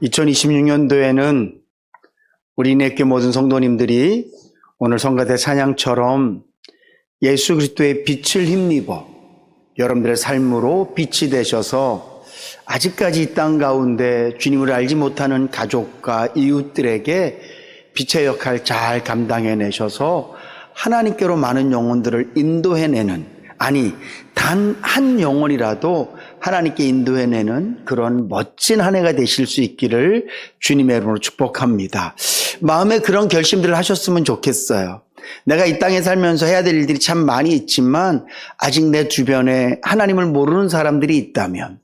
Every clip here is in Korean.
2026년도에는 우리 인내교회 모든 성도님들이 오늘 성가대 찬양처럼 예수 그리스도의 빛을 힘입어 여러분들의 삶으로 빛이 되셔서 아직까지 이 땅 가운데 주님을 알지 못하는 가족과 이웃들에게 빛의 역할 잘 감당해내셔서 하나님께로 많은 영혼들을 인도해내는, 아니 단 한 영혼이라도 하나님께 인도해내는 그런 멋진 한 해가 되실 수 있기를 주님의 이름으로 축복합니다. 마음에 그런 결심들을 하셨으면 좋겠어요. 내가 이 땅에 살면서 해야 될 일들이 참 많이 있지만 아직 내 주변에 하나님을 모르는 사람들이 있다면,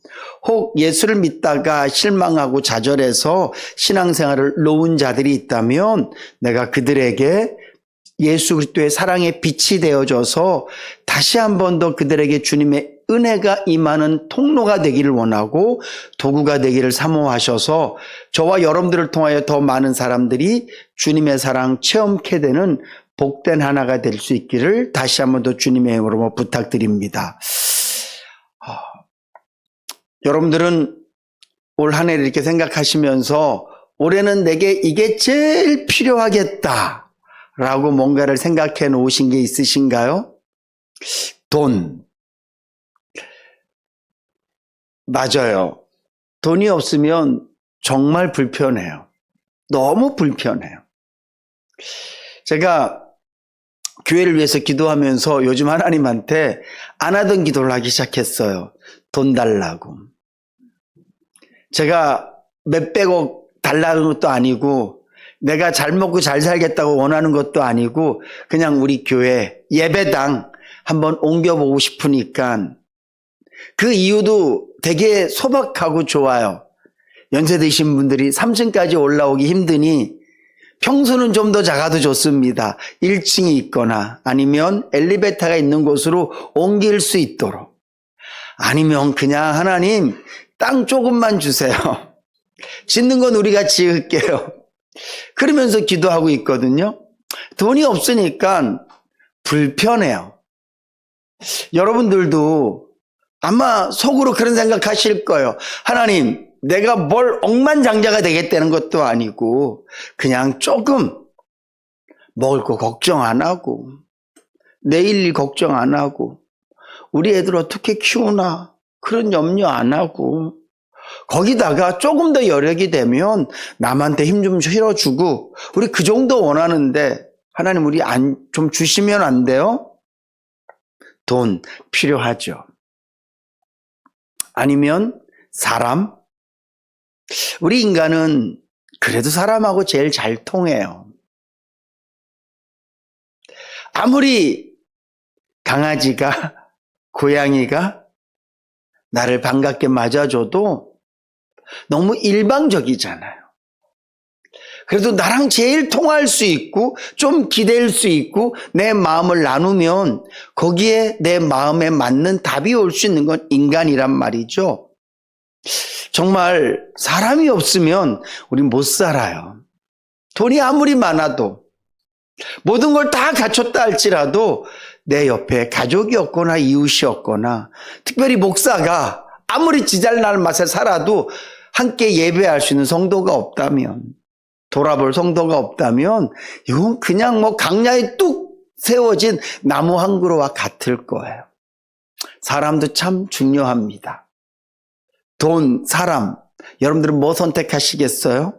혹 예수를 믿다가 실망하고 좌절해서 신앙생활을 놓은 자들이 있다면 내가 그들에게 예수 그리스도의 사랑의 빛이 되어줘서 다시 한 번 더 그들에게 주님의 은혜가 임하는 통로가 되기를 원하고 도구가 되기를 사모하셔서 저와 여러분들을 통하여 더 많은 사람들이 주님의 사랑 체험케 되는 복된 하나가 될 수 있기를 다시 한 번 더 주님의 이름으로 부탁드립니다. 여러분들은 올 한 해를 이렇게 생각하시면서 올해는 내게 이게 제일 필요하겠다 라고 뭔가를 생각해 놓으신 게 있으신가요? 돈. 맞아요. 돈이 없으면 정말 불편해요. 너무 불편해요. 제가 교회를 위해서 기도하면서 요즘 하나님한테 안 하던 기도를 하기 시작했어요. 돈 달라고. 제가 몇백억 달라는 것도 아니고 내가 잘 먹고 잘 살겠다고 원하는 것도 아니고 그냥 우리 교회 예배당 한번 옮겨보고 싶으니까, 그 이유도 되게 소박하고 좋아요. 연세 드신 분들이 3층까지 올라오기 힘드니 평수는 좀 더 작아도 좋습니다. 1층이 있거나 아니면 엘리베이터가 있는 곳으로 옮길 수 있도록, 아니면 그냥 하나님 땅 조금만 주세요. 짓는 건 우리가 지을게요. 그러면서 기도하고 있거든요. 돈이 없으니까 불편해요. 여러분들도 아마 속으로 그런 생각하실 거예요. 하나님, 내가 뭘 억만장자가 되겠다는 것도 아니고 그냥 조금 먹을 거 걱정 안 하고 내일 일 걱정 안 하고 우리 애들 어떻게 키우나 그런 염려 안 하고, 거기다가 조금 더 여력이 되면 남한테 힘 좀 실어주고, 우리 그 정도 원하는데 하나님 우리 좀 주시면 안 돼요? 돈 필요하죠. 아니면 사람? 우리 인간은 그래도 사람하고 제일 잘 통해요. 아무리 강아지가, 고양이가 나를 반갑게 맞아줘도 너무 일방적이잖아요. 그래도 나랑 제일 통할 수 있고 좀 기댈 수 있고 내 마음을 나누면 거기에 내 마음에 맞는 답이 올 수 있는 건 인간이란 말이죠. 정말 사람이 없으면 우리 못 살아요. 돈이 아무리 많아도, 모든 걸 다 갖췄다 할지라도 내 옆에 가족이 없거나 이웃이 없거나, 특별히 목사가 아무리 지잘날 맛에 살아도 함께 예배할 수 있는 성도가 없다면, 돌아볼 성도가 없다면 이건 그냥 강야에 뚝 세워진 나무 한 그루와 같을 거예요. 사람도 참 중요합니다. 돈, 사람, 여러분들은 뭐 선택하시겠어요?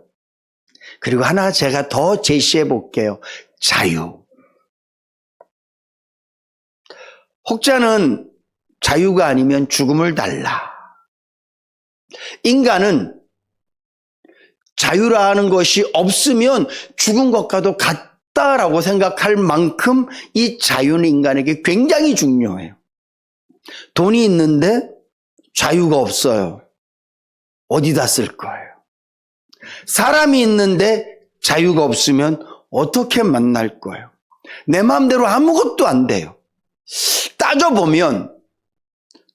그리고 하나 제가 더 제시해 볼게요. 자유. 혹자는 자유가 아니면 죽음을 달라. 인간은 자유라는 것이 없으면 죽은 것과도 같다라고 생각할 만큼 이 자유는 인간에게 굉장히 중요해요. 돈이 있는데 자유가 없어요. 어디다 쓸 거예요? 사람이 있는데 자유가 없으면 어떻게 만날 거예요? 내 마음대로 아무것도 안 돼요. 따져보면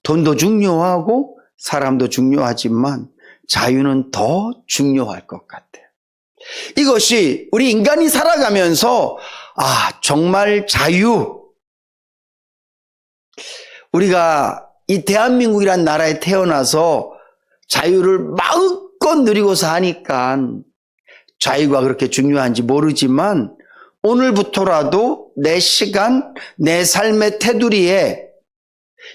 돈도 중요하고 사람도 중요하지만 자유는 더 중요할 것 같아요. 이것이 우리 인간이 살아가면서 정말 자유, 우리가 이 대한민국이란 나라에 태어나서 자유를 마음껏 마음껏 누리고 사니까 자유가 그렇게 중요한지 모르지만 오늘부터라도 내 시간, 내 삶의 테두리에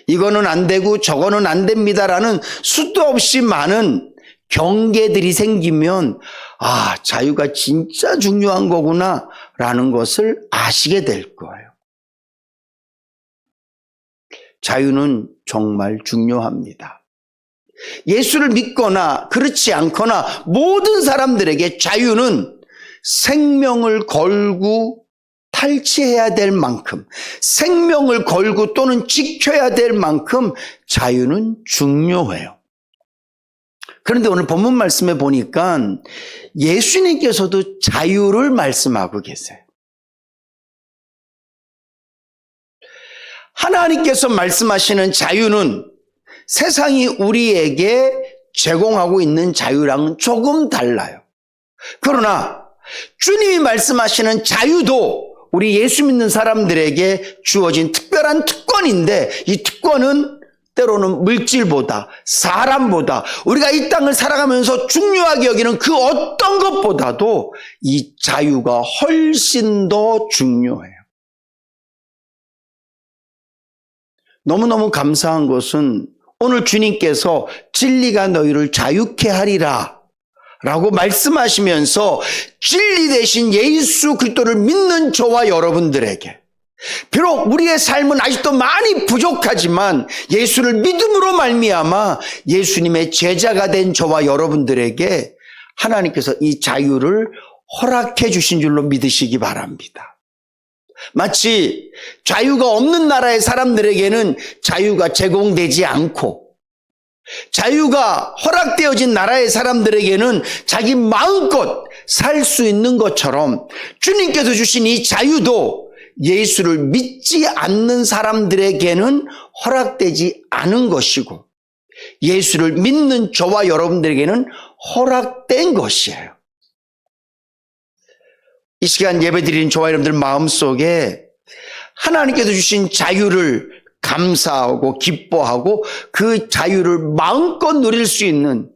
이거는 안 되고 저거는 안 됩니다라는 수도 없이 많은 경계들이 생기면 자유가 진짜 중요한 거구나 라는 것을 아시게 될 거예요. 자유는 정말 중요합니다. 예수를 믿거나 그렇지 않거나 모든 사람들에게 자유는 생명을 걸고 탈취해야 될 만큼, 생명을 걸고 또는 지켜야 될 만큼 자유는 중요해요. 그런데 오늘 본문 말씀에 보니까 예수님께서도 자유를 말씀하고 계세요. 하나님께서 말씀하시는 자유는 세상이 우리에게 제공하고 있는 자유랑은 조금 달라요. 그러나 주님이 말씀하시는 자유도 우리 예수 믿는 사람들에게 주어진 특별한 특권인데 이 특권은 때로는 물질보다 사람보다 우리가 이 땅을 살아가면서 중요하게 여기는 그 어떤 것보다도 이 자유가 훨씬 더 중요해요. 너무너무 감사한 것은 오늘 주님께서 진리가 너희를 자유케 하리라 라고 말씀하시면서 진리 대신 예수 그리스도를 믿는 저와 여러분들에게 비록 우리의 삶은 아직도 많이 부족하지만 예수를 믿음으로 말미암아 예수님의 제자가 된 저와 여러분들에게 하나님께서 이 자유를 허락해 주신 줄로 믿으시기 바랍니다. 마치 자유가 없는 나라의 사람들에게는 자유가 제공되지 않고 자유가 허락되어진 나라의 사람들에게는 자기 마음껏 살 수 있는 것처럼 주님께서 주신 이 자유도 예수를 믿지 않는 사람들에게는 허락되지 않은 것이고 예수를 믿는 저와 여러분들에게는 허락된 것이에요. 이 시간 예배드리는 저와 여러분들 마음속에 하나님께서 주신 자유를 감사하고 기뻐하고 그 자유를 마음껏 누릴 수 있는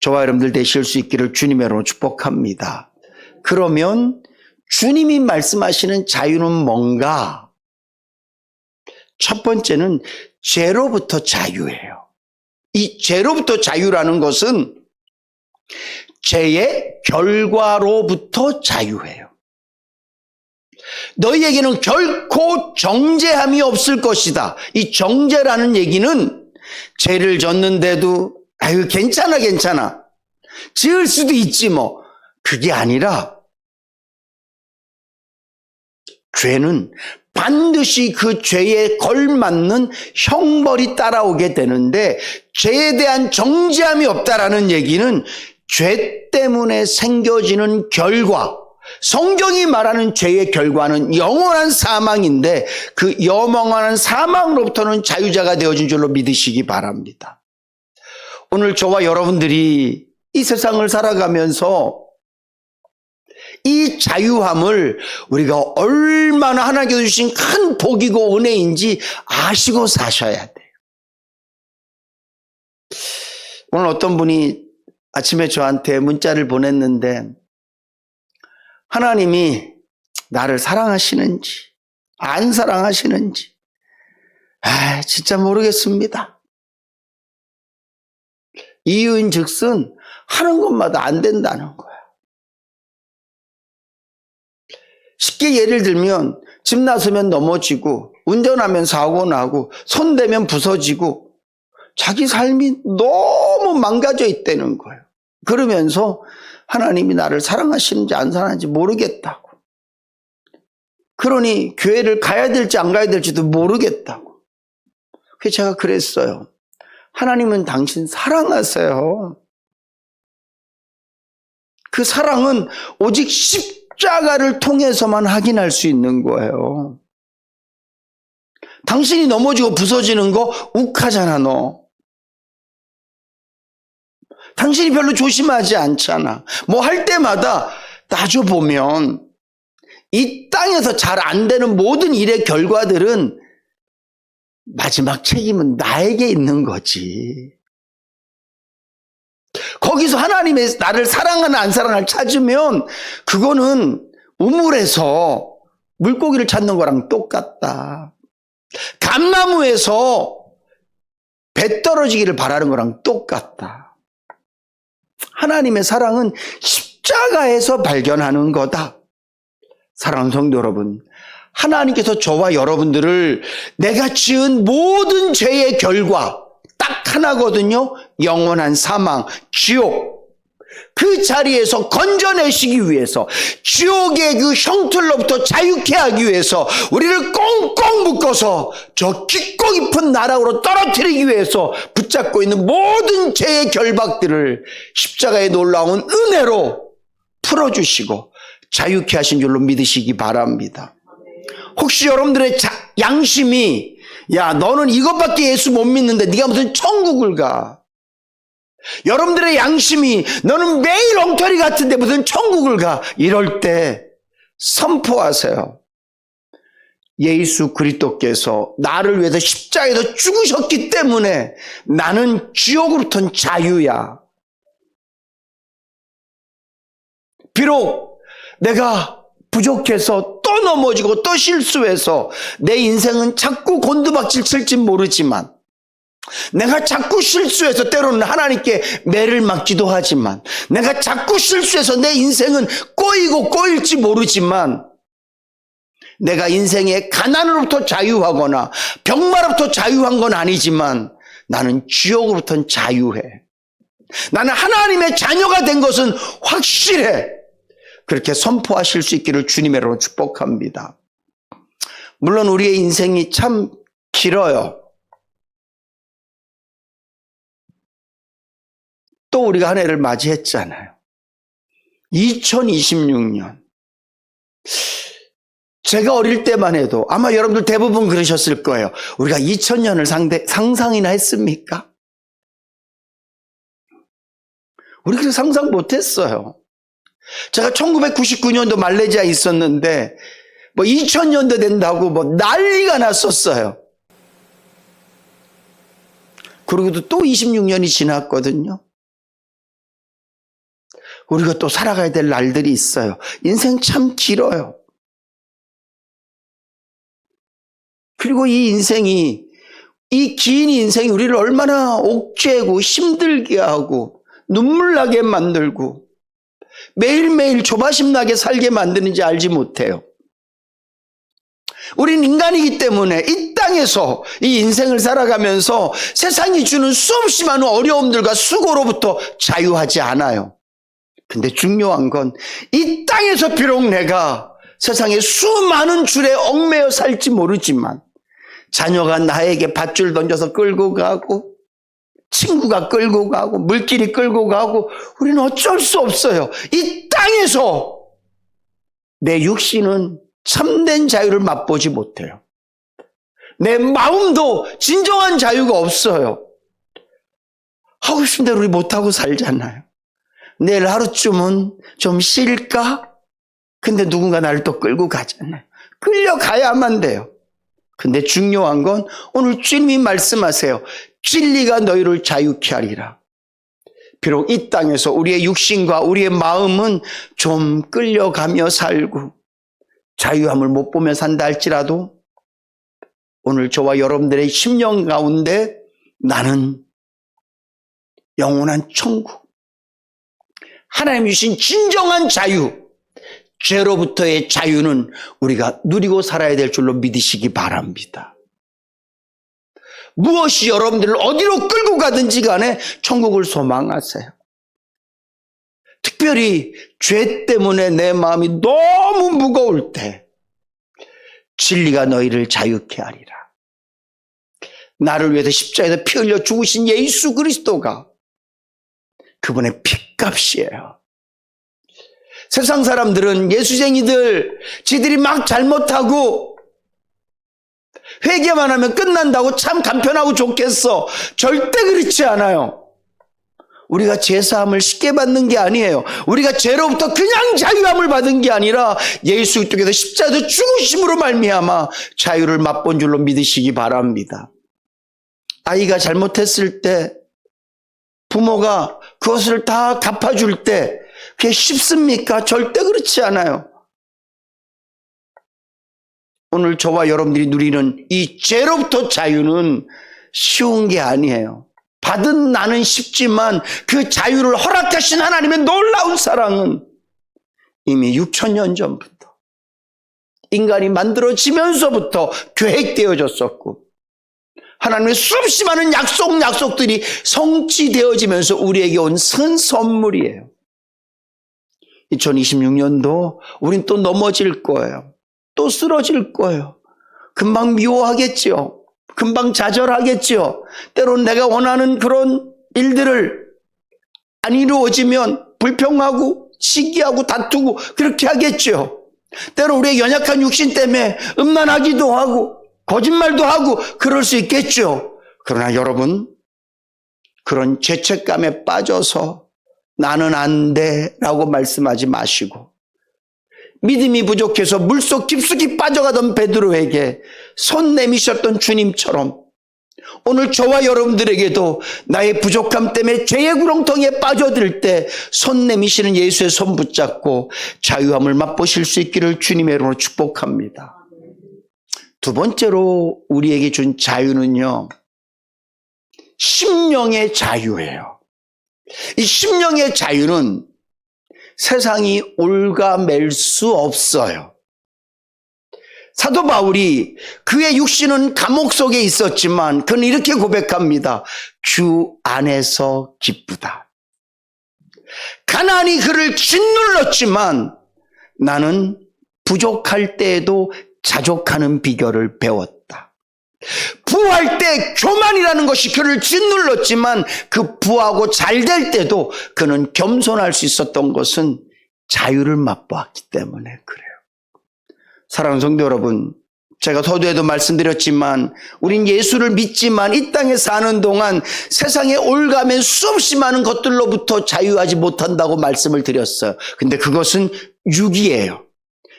저와 여러분들 되실 수 있기를 주님의 이름으로 축복합니다. 그러면 주님이 말씀하시는 자유는 뭔가? 첫 번째는 죄로부터 자유예요. 이 죄로부터 자유라는 것은 죄의 결과로부터 자유예요. 너희에게는 결코 정죄함이 없을 것이다. 이 정죄라는 얘기는 죄를 졌는데도 괜찮아 지을 수도 있지 뭐 그게 아니라 죄는 반드시 그 죄에 걸맞는 형벌이 따라오게 되는데 죄에 대한 정죄함이 없다라는 얘기는 죄 때문에 생겨지는 결과, 성경이 말하는 죄의 결과는 영원한 사망인데 그 영원한 사망으로부터는 자유자가 되어진 줄로 믿으시기 바랍니다. 오늘 저와 여러분들이 이 세상을 살아가면서 이 자유함을 우리가 얼마나 하나님께서 주신 큰 복이고 은혜인지 아시고 사셔야 돼요. 오늘 어떤 분이 아침에 저한테 문자를 보냈는데 하나님이 나를 사랑하시는지 안 사랑하시는지 진짜 모르겠습니다. 이유인즉슨 하는 것마다 안 된다는 거야. 쉽게 예를 들면 집 나서면 넘어지고 운전하면 사고 나고 손대면 부서지고 자기 삶이 너무 망가져 있다는 거예요. 그러면서 하나님이 나를 사랑하시는지 안 사랑하는지 모르겠다고. 그러니 교회를 가야 될지 안 가야 될지도 모르겠다고. 그래서 제가 그랬어요. 하나님은 당신 사랑하세요. 그 사랑은 오직 십자가를 통해서만 확인할 수 있는 거예요. 당신이 넘어지고 부서지는 거 욱하잖아 너. 당신이 별로 조심하지 않잖아. 뭐 할 때마다 따져보면 이 땅에서 잘 안 되는 모든 일의 결과들은 마지막 책임은 나에게 있는 거지. 거기서 하나님의 나를 사랑하나 안 사랑을 찾으면 그거는 우물에서 물고기를 찾는 거랑 똑같다. 감나무에서 배 떨어지기를 바라는 거랑 똑같다. 하나님의 사랑은 십자가에서 발견하는 거다. 사랑하는 성도 여러분, 하나님께서 저와 여러분들을 내가 지은 모든 죄의 결과 딱 하나거든요. 영원한 사망, 지옥. 그 자리에서 건져내시기 위해서, 지옥의 그 형틀로부터 자유케 하기 위해서 우리를 꽁꽁 묶어서 저 깊고 깊은 나락으로 떨어뜨리기 위해서 붙잡고 있는 모든 죄의 결박들을 십자가에 놀라운 은혜로 풀어주시고 자유케 하신 줄로 믿으시기 바랍니다. 혹시 여러분들의 양심이 야 너는 이것밖에 예수 못 믿는데 네가 무슨 천국을 가. 여러분들의 양심이 너는 매일 엉터리 같은데 무슨 천국을 가. 이럴 때 선포하세요. 예수 그리스도께서 나를 위해서 십자가에서 죽으셨기 때문에 나는 지옥으로부터는 자유야. 비록 내가 부족해서 또 넘어지고 또 실수해서 내 인생은 자꾸 곤두박질 칠지 모르지만, 내가 자꾸 실수해서 때로는 하나님께 매를 맞기도 하지만, 내가 자꾸 실수해서 내 인생은 꼬이고 꼬일지 모르지만, 내가 인생의 가난으로부터 자유하거나 병마로부터 자유한 건 아니지만 나는 지옥으로부터는 자유해. 나는 하나님의 자녀가 된 것은 확실해. 그렇게 선포하실 수 있기를 주님의 이름으로 축복합니다. 물론 우리의 인생이 참 길어요. 또 우리가 한 해를 맞이했잖아요. 2026년. 제가 어릴 때만 해도 아마 여러분들 대부분 그러셨을 거예요. 우리가 2000년을 상상이나 했습니까? 우리 그렇게 상상 못했어요. 제가 1999년도 말레이시아에 있었는데 2000년도 된다고 난리가 났었어요. 그리고도 또 26년이 지났거든요. 우리가 또 살아가야 될 날들이 있어요. 인생 참 길어요. 그리고 이 긴 인생이 우리를 얼마나 옥죄고 힘들게 하고 눈물 나게 만들고 매일매일 조바심 나게 살게 만드는지 알지 못해요. 우린 인간이기 때문에 이 땅에서 이 인생을 살아가면서 세상이 주는 수없이 많은 어려움들과 수고로부터 자유하지 않아요. 근데 중요한 건 이 땅에서 비록 내가 세상에 수많은 줄에 얽매여 살지 모르지만, 자녀가 나에게 밧줄 던져서 끌고 가고 친구가 끌고 가고 물길이 끌고 가고 우리는 어쩔 수 없어요. 이 땅에서 내 육신은 참된 자유를 맛보지 못해요. 내 마음도 진정한 자유가 없어요. 하고 싶은 대로 우리 못하고 살잖아요. 내일 하루쯤은 좀 쉴까? 근데 누군가 나를 또 끌고 가잖아요. 끌려가야만 돼요. 근데 중요한 건 오늘 주님이 말씀하세요. 진리가 너희를 자유케 하리라. 비록 이 땅에서 우리의 육신과 우리의 마음은 좀 끌려가며 살고 자유함을 못 보며 산다 할지라도 오늘 저와 여러분들의 심령 가운데 나는 영원한 천국, 하나님 주신 진정한 자유, 죄로부터의 자유는 우리가 누리고 살아야 될 줄로 믿으시기 바랍니다. 무엇이 여러분들을 어디로 끌고 가든지 간에 천국을 소망하세요. 특별히 죄 때문에 내 마음이 너무 무거울 때 진리가 너희를 자유케 하리라. 나를 위해서 십자가에서 피 흘려 죽으신 예수 그리스도가 그분의 핏값이에요. 세상 사람들은 예수쟁이들, 지들이 막 잘못하고 회개만 하면 끝난다고 참 간편하고 좋겠어. 절대 그렇지 않아요. 우리가 죄사함을 쉽게 받는 게 아니에요. 우리가 죄로부터 그냥 자유함을 받은 게 아니라 예수 그리스도께서 십자가에서 죽으심으로 말미암아 자유를 맛본 줄로 믿으시기 바랍니다. 아이가 잘못했을 때 부모가 그것을 다 갚아줄 때 그게 쉽습니까? 절대 그렇지 않아요. 오늘 저와 여러분들이 누리는 이 죄로부터 자유는 쉬운 게 아니에요. 받은 나는 쉽지만 그 자유를 허락하신 하나님의 놀라운 사랑은 이미 6,000년 전부터 인간이 만들어지면서부터 계획되어졌었고 하나님의 수없이 많은 약속들이 성취되어지면서 우리에게 온 큰 선물이에요. 2026년도 우린 또 넘어질 거예요. 또 쓰러질 거예요. 금방 미워하겠죠. 금방 좌절하겠죠. 때론 내가 원하는 그런 일들을 안 이루어지면 불평하고 시기하고 다투고 그렇게 하겠죠. 때론 우리의 연약한 육신 때문에 음란하기도 하고 거짓말도 하고 그럴 수 있겠죠. 그러나 여러분, 그런 죄책감에 빠져서 나는 안 돼 라고 말씀하지 마시고 믿음이 부족해서 물속 깊숙이 빠져가던 베드로에게 손 내미셨던 주님처럼 오늘 저와 여러분들에게도 나의 부족함 때문에 죄의 구렁텅이에 빠져들 때 손 내미시는 예수의 손 붙잡고 자유함을 맛보실 수 있기를 주님의 이름으로 축복합니다. 두 번째로 우리에게 준 자유는요, 심령의 자유예요. 이 심령의 자유는 세상이 옭아맬 수 없어요. 사도 바울이 그의 육신은 감옥 속에 있었지만 그는 이렇게 고백합니다. 주 안에서 기쁘다. 가난이 그를 짓눌렀지만 나는 부족할 때에도 자족하는 비결을 배웠다. 부할 때 교만이라는 것이 그를 짓눌렀지만 그 부하고 잘 될 때도 그는 겸손할 수 있었던 것은 자유를 맛보았기 때문에 그래요. 사랑하는 성도 여러분, 제가 서두에도 말씀드렸지만 우린 예수를 믿지만 이 땅에 사는 동안 세상에 올가맨 수없이 많은 것들로부터 자유하지 못한다고 말씀을 드렸어요. 근데 그것은 육이에요.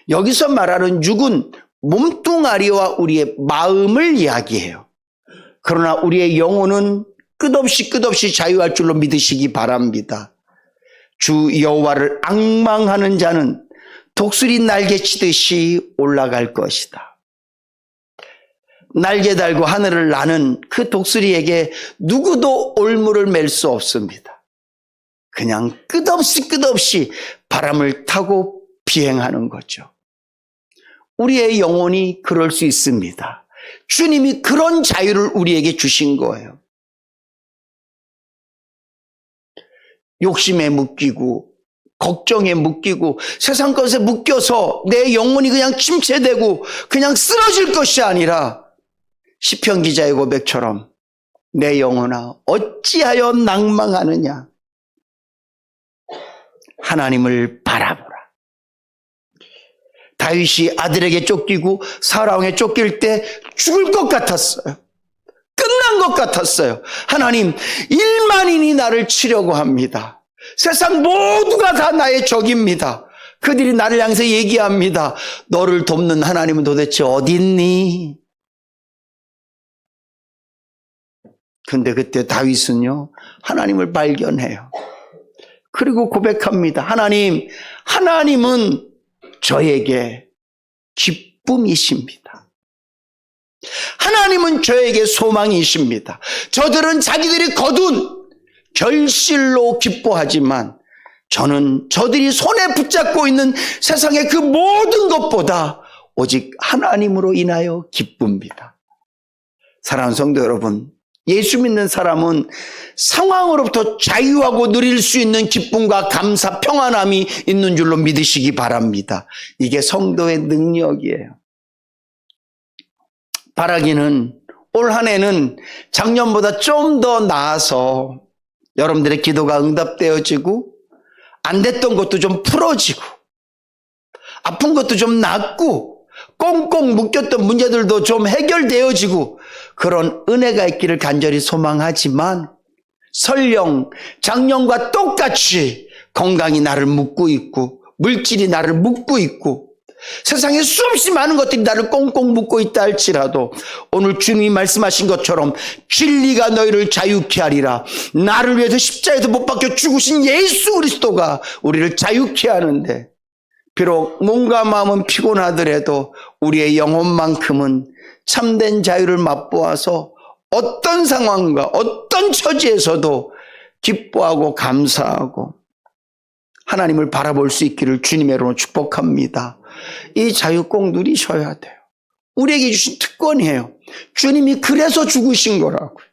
여기서 말하는 육은 몸뚱아리와 우리의 마음을 이야기해요. 그러나 우리의 영혼은 끝없이 자유할 줄로 믿으시기 바랍니다. 주 여호와를 앙망하는 자는 독수리 날개치듯이 올라갈 것이다. 날개 달고 하늘을 나는 그 독수리에게 누구도 올무를 맬 수 없습니다. 그냥 끝없이 바람을 타고 비행하는 거죠. 우리의 영혼이 그럴 수 있습니다. 주님이 그런 자유를 우리에게 주신 거예요. 욕심에 묶이고 걱정에 묶이고 세상 것에 묶여서 내 영혼이 그냥 침체되고 그냥 쓰러질 것이 아니라 시편 기자의 고백처럼 내 영혼아 어찌하여 낭망하느냐, 하나님을 바라보라. 다윗이 아들에게 쫓기고 사울왕에 쫓길 때 죽을 것 같았어요. 끝난 것 같았어요. 하나님, 1만인이 나를 치려고 합니다. 세상 모두가 다 나의 적입니다. 그들이 나를 향해서 얘기합니다. 너를 돕는 하나님은 도대체 어디 있니? 근데 그때 다윗은요, 하나님을 발견해요. 그리고 고백합니다. 하나님은 저에게 기쁨이십니다. 하나님은 저에게 소망이십니다. 저들은 자기들이 거둔 결실로 기뻐하지만 저는 저들이 손에 붙잡고 있는 세상의 그 모든 것보다 오직 하나님으로 인하여 기쁩니다. 사랑하는 성도 여러분, 예수 믿는 사람은 상황으로부터 자유하고 누릴 수 있는 기쁨과 감사, 평안함이 있는 줄로 믿으시기 바랍니다. 이게 성도의 능력이에요. 바라기는 올 한 해는 작년보다 좀 더 나아서 여러분들의 기도가 응답되어지고 안 됐던 것도 좀 풀어지고 아픈 것도 좀 낫고 꽁꽁 묶였던 문제들도 좀 해결되어지고 그런 은혜가 있기를 간절히 소망하지만 설령 작년과 똑같이 건강이 나를 묶고 있고 물질이 나를 묶고 있고 세상에 수없이 많은 것들이 나를 꽁꽁 묶고 있다 할지라도 오늘 주님이 말씀하신 것처럼 진리가 너희를 자유케 하리라. 나를 위해서 십자가에서 못 박혀 죽으신 예수 그리스도가 우리를 자유케 하는데, 비록 몸과 마음은 피곤하더라도 우리의 영혼만큼은 참된 자유를 맛보아서 어떤 상황과 어떤 처지에서도 기뻐하고 감사하고 하나님을 바라볼 수 있기를 주님의 이름으로 축복합니다. 이 자유 꼭 누리셔야 돼요. 우리에게 주신 특권이에요. 주님이 그래서 죽으신 거라고요.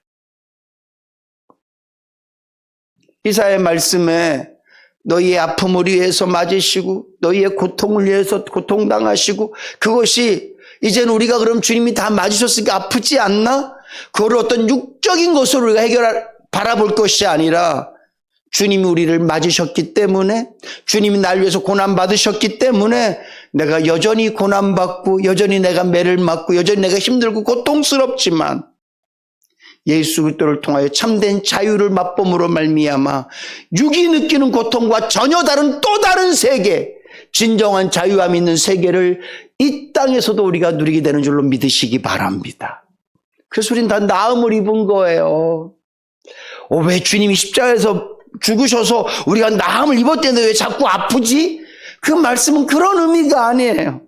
이사야의 말씀에 너희의 아픔을 위해서 맞으시고 너희의 고통을 위해서 고통당하시고, 그것이 이제는 우리가 그럼 주님이 다 맞으셨으니까 아프지 않나? 그걸 어떤 육적인 것으로 우리가 바라볼 것이 아니라 주님이 우리를 맞으셨기 때문에, 주님이 날 위해서 고난받으셨기 때문에 내가 여전히 고난받고 여전히 내가 매를 맞고 여전히 내가 힘들고 고통스럽지만 예수 그리스도를 통하여 참된 자유를 맛봄으로 말미암아 육이 느끼는 고통과 전혀 다른 또 다른 세계, 진정한 자유함이 있는 세계를 이 땅에서도 우리가 누리게 되는 줄로 믿으시기 바랍니다. 그래서 우리는 다 나음을 입은 거예요. 왜 주님이 십자가에서 죽으셔서 우리가 나음을 입었대는데 왜 자꾸 아프지? 그 말씀은 그런 의미가 아니에요.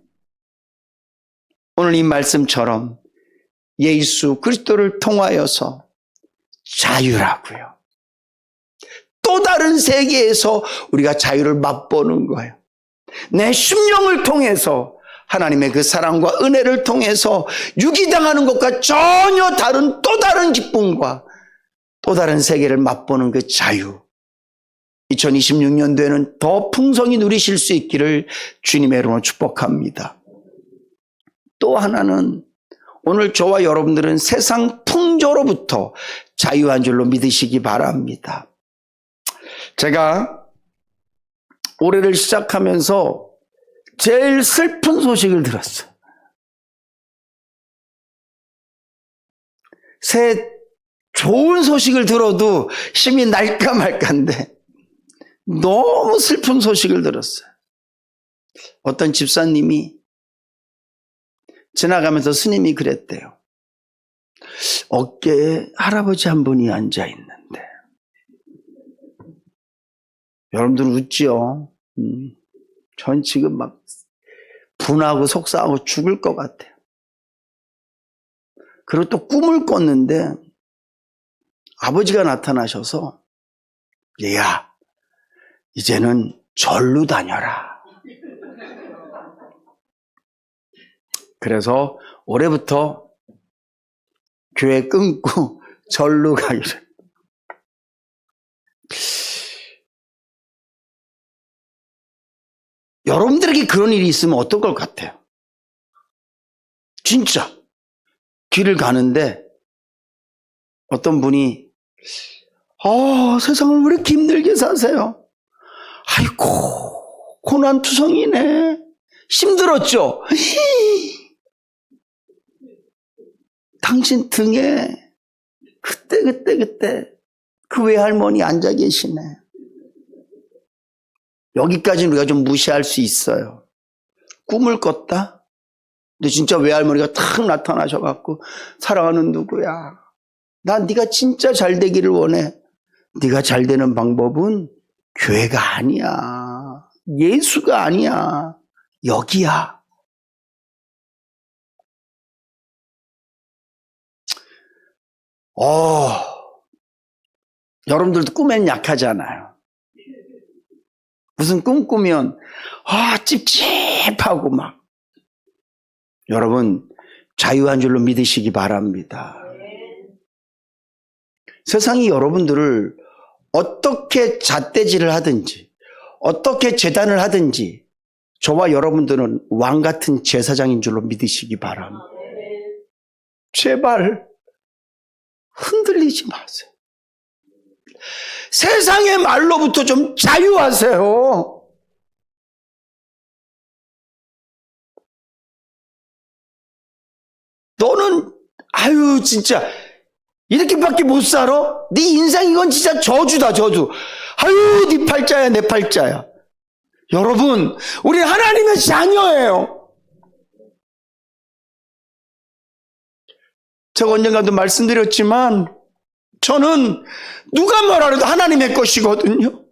오늘 이 말씀처럼 예수 그리스도를 통하여서 자유라고요. 또 다른 세계에서 우리가 자유를 맛보는 거예요. 내 심령을 통해서 하나님의 그 사랑과 은혜를 통해서 육이 당하는 것과 전혀 다른 또 다른 기쁨과 또 다른 세계를 맛보는 그 자유, 2026년도에는 더 풍성히 누리실 수 있기를 주님의 이름으로 축복합니다. 또 하나는 오늘 저와 여러분들은 세상 풍조로부터 자유한 줄로 믿으시기 바랍니다. 제가 올해를 시작하면서 제일 슬픈 소식을 들었어요. 새 좋은 소식을 들어도 힘이 날까 말까인데 너무 슬픈 소식을 들었어요. 어떤 집사님이 지나가면서 스님이 그랬대요. 어깨에 할아버지 한 분이 앉아 있는데. 여러분들 웃지요? 전 지금 막 분하고 속상하고 죽을 것 같아요. 그리고 또 꿈을 꿨는데 아버지가 나타나셔서 얘야, 이제는 절로 다녀라. 그래서 올해부터 교회 끊고 절로 가기로. 여러분들에게 그런 일이 있으면 어떨 것 같아요? 진짜 길을 가는데 어떤 분이 세상을 왜 이렇게 힘들게 사세요? 아이고, 고난투성이네. 힘들었죠? 당신 등에 그때 그 외할머니 앉아 계시네. 여기까지는 우리가 좀 무시할 수 있어요. 꿈을 꿨다? 근데 진짜 외할머니가 탁 나타나셔갖고 사랑하는 누구야? 난 네가 진짜 잘 되기를 원해. 네가 잘 되는 방법은 교회가 아니야. 예수가 아니야. 여기야. 여러분들도 꿈엔 약하잖아요. 무슨 꿈 꾸면 찝찝하고 막. 여러분 자유한 줄로 믿으시기 바랍니다. 세상이 여러분들을 어떻게 잣대질을 하든지 어떻게 재단을 하든지 저와 여러분들은 왕 같은 제사장인 줄로 믿으시기 바랍니다. 제발 흔들리지 마세요. 세상의 말로부터 좀 자유하세요. 너는 진짜 이렇게밖에 못 살아? 네 인생 이건 진짜 저주다, 저주. 네 팔자야, 내 팔자야. 여러분, 우리 하나님의 자녀예요. 제가 언젠가도 말씀드렸지만 저는 누가 뭐라 해도 하나님의 것이거든요.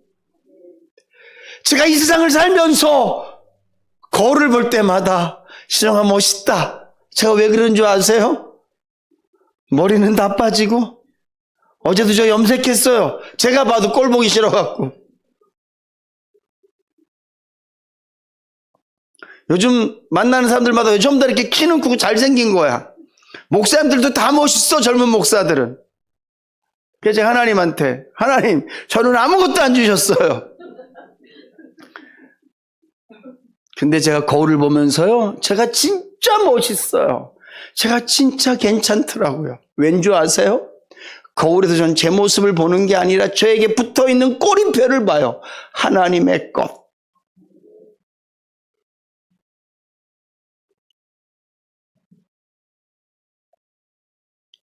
제가 이 세상을 살면서 거울을 볼 때마다 신영아 멋있다. 제가 왜 그런 줄 아세요? 머리는 다 빠지고 어제도 저 염색했어요. 제가 봐도 꼴 보기 싫어갖고. 요즘 만나는 사람들마다 왜 좀 더 이렇게 키는 크고 잘생긴 거야. 목사님들도 다 멋있어, 젊은 목사들은. 그래서 제가 하나님한테, 하나님, 저는 아무것도 안 주셨어요. 근데 제가 거울을 보면서요, 제가 진짜 멋있어요. 제가 진짜 괜찮더라고요. 왠지 아세요? 거울에서 전 제 모습을 보는 게 아니라 저에게 붙어있는 꼬리표를 봐요. 하나님의 것.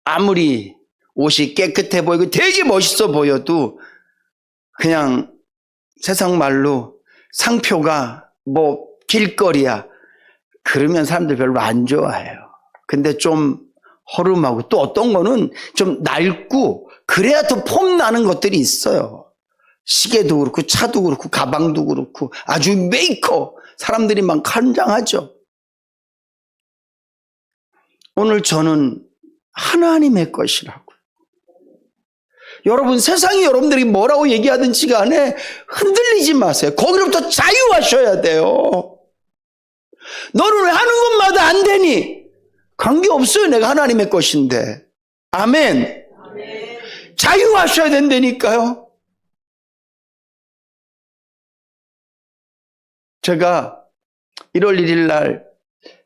아무리 옷이 깨끗해 보이고 되게 멋있어 보여도 그냥 세상 말로 상표가 뭐 길거리야. 그러면 사람들 별로 안 좋아해요. 근데 좀 허름하고 또 어떤 거는 좀 낡고 그래야 더 폼 나는 것들이 있어요. 시계도 그렇고 차도 그렇고 가방도 그렇고 아주 메이커 사람들이 막 환장하죠. 오늘 저는 하나님의 것이라고. 여러분 세상이 여러분들이 뭐라고 얘기하든지 간에 흔들리지 마세요. 거기로부터 자유하셔야 돼요. 너는 왜 하는 것마다 안 되니? 관계없어요. 내가 하나님의 것인데. 아멘. 아멘. 자유하셔야 된다니까요. 제가 1월 1일 날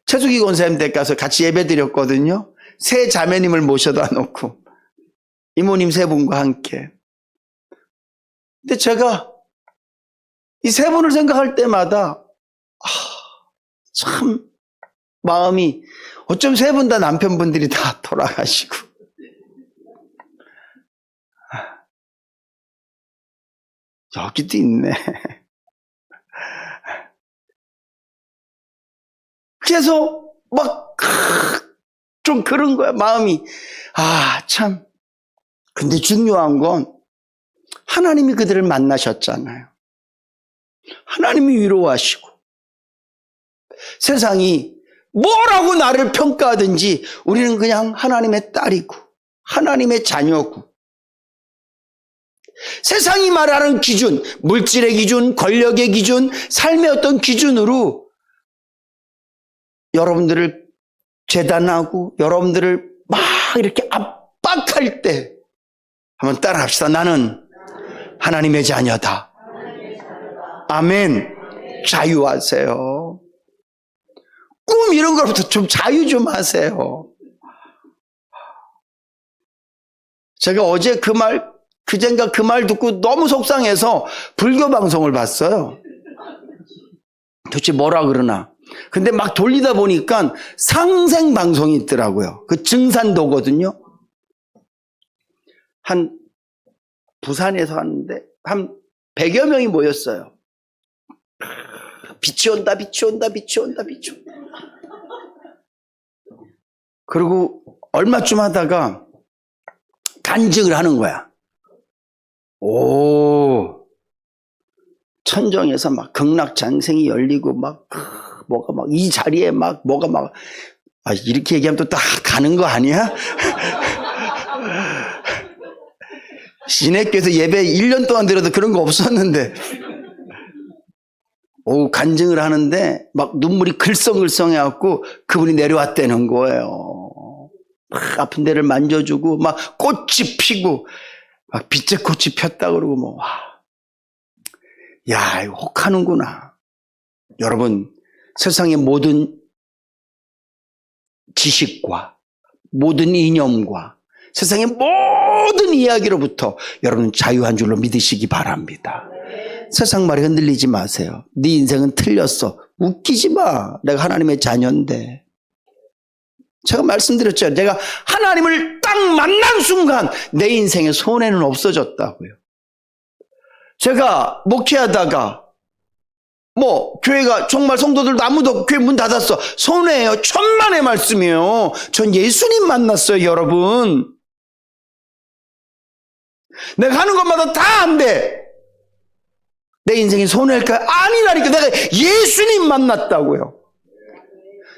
최수기 권사님 댁 가서 같이 예배 드렸거든요. 세 자매님을 모셔다 놓고 이모님 세 분과 함께. 근데 제가 이 세 분을 생각할 때마다 참 마음이 어쩜 세 분 다 남편분들이 다 돌아가시고 여기도 있네. 그래서 막 좀 그런 거야 마음이. 참. 근데 중요한 건 하나님이 그들을 만나셨잖아요. 하나님이 위로하시고 세상이 뭐라고 나를 평가하든지 우리는 그냥 하나님의 딸이고 하나님의 자녀고 세상이 말하는 기준, 물질의 기준, 권력의 기준, 삶의 어떤 기준으로 여러분들을 재단하고 여러분들을 막 이렇게 압박할 때 한번 따라합시다. 나는 하나님의 자녀다. 아멘. 자유하세요. 꿈 이런 거부터 좀 자유 좀 하세요. 제가 어제 그젠가 그 말 듣고 너무 속상해서 불교 방송을 봤어요. 도대체 뭐라 그러나. 근데 막 돌리다 보니까 상생 방송이 있더라고요. 그 증산도거든요. 부산에서 하는데 한 100여 명이 모였어요. 빛이 온다, 빛이 온다, 빛이 온다, 빛이 온다. 그리고 얼마쯤 하다가 간증을 하는 거야. 천정에서 막 극락장생이 열리고 뭐가 이 자리에 뭐가 이렇게 얘기하면 또 딱 가는 거 아니야? 시내교에서 예배 1년 동안 들어도 그런 거 없었는데 간증을 하는데 막 눈물이 글썽글썽해갖고 그분이 내려왔다는 거예요. 막 아픈 데를 만져주고 막 꽃이 피고 막 빛의 꽃이 폈다 그러고 야, 이거 혹하는구나. 여러분, 세상의 모든 지식과 모든 이념과 세상의 모든 이야기로부터 여러분 자유한 줄로 믿으시기 바랍니다. 세상 말에 흔들리지 마세요. 네 인생은 틀렸어. 웃기지 마. 내가 하나님의 자녀인데. 제가 말씀드렸죠. 내가 하나님을 딱 만난 순간 내 인생의 손해는 없어졌다고요. 제가 목회하다가 교회가 정말 성도들도 아무도 교회 문 닫았어. 손해예요. 천만의 말씀이에요. 전 예수님 만났어요, 여러분. 내가 하는 것마다 다 안 돼. 내 인생이 손해일까요? 아니라니까. 내가 예수님 만났다고요.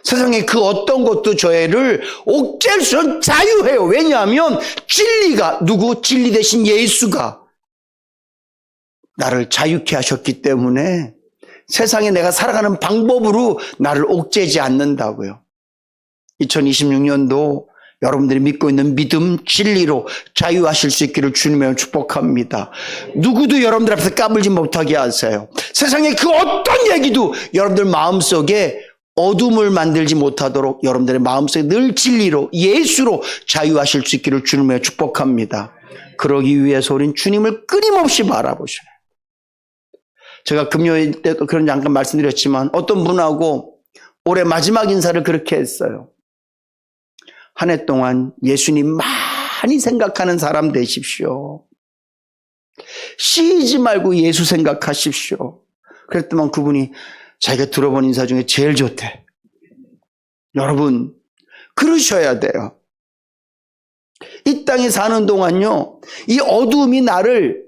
세상에 그 어떤 것도 저희를 옥죄할 수 없는 자유해요. 왜냐하면 진리가 진리 대신 예수가 나를 자유케 하셨기 때문에 세상에 내가 살아가는 방법으로 나를 옥죄지 않는다고요. 2026년도 여러분들이 믿고 있는 믿음, 진리로 자유하실 수 있기를 주님의 축복합니다. 누구도 여러분들 앞에서 까불지 못하게 하세요. 세상에 그 어떤 얘기도 여러분들 마음속에 어둠을 만들지 못하도록 여러분들의 마음속에 늘 진리로 예수로 자유하실 수 있기를 주님의 축복합니다. 그러기 위해서 우린 주님을 끊임없이 바라보셔요. 제가 금요일 때도 그런 잠깐 말씀드렸지만 어떤 분하고 올해 마지막 인사를 그렇게 했어요. 한 해 동안 예수님 많이 생각하는 사람 되십시오. 쉬지 말고 예수 생각하십시오. 그랬더만 그분이 자기가 들어본 인사 중에 제일 좋대. 여러분, 그러셔야 돼요. 이 땅에 사는 동안요, 이 어두움이 나를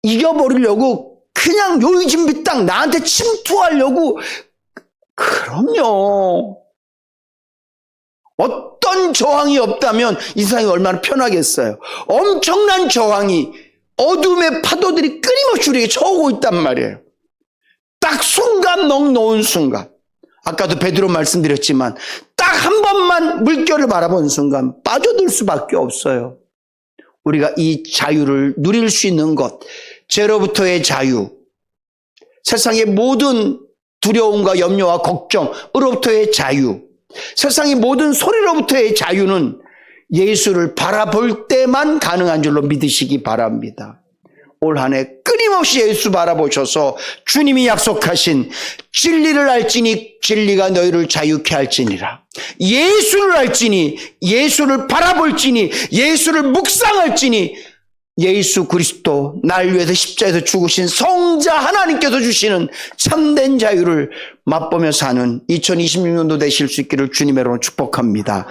이겨버리려고 그냥 요이진비 땅 나한테 침투하려고, 그럼요. 어떤 저항이 없다면 이 세상이 얼마나 편하겠어요. 엄청난 저항이 어둠의 파도들이 끊임없이 우리에게 쳐오고 있단 말이에요. 딱 순간 놓은 순간, 아까도 베드로 말씀드렸지만 딱 한 번만 물결을 바라본 순간 빠져들 수밖에 없어요. 우리가 이 자유를 누릴 수 있는 것, 죄로부터의 자유, 세상의 모든 두려움과 염려와 걱정으로부터의 자유, 세상의 모든 소리로부터의 자유는 예수를 바라볼 때만 가능한 줄로 믿으시기 바랍니다. 올 한 해 끊임없이 예수 바라보셔서 주님이 약속하신 진리를 알지니 진리가 너희를 자유케 할지니라. 예수를 알지니, 예수를 바라볼지니, 예수를 묵상할지니, 예수 그리스도 날 위해서 십자에서 죽으신 성자 하나님께서 주시는 참된 자유를 맛보며 사는 2026년도 되실 수 있기를 주님의 이름으로 축복합니다.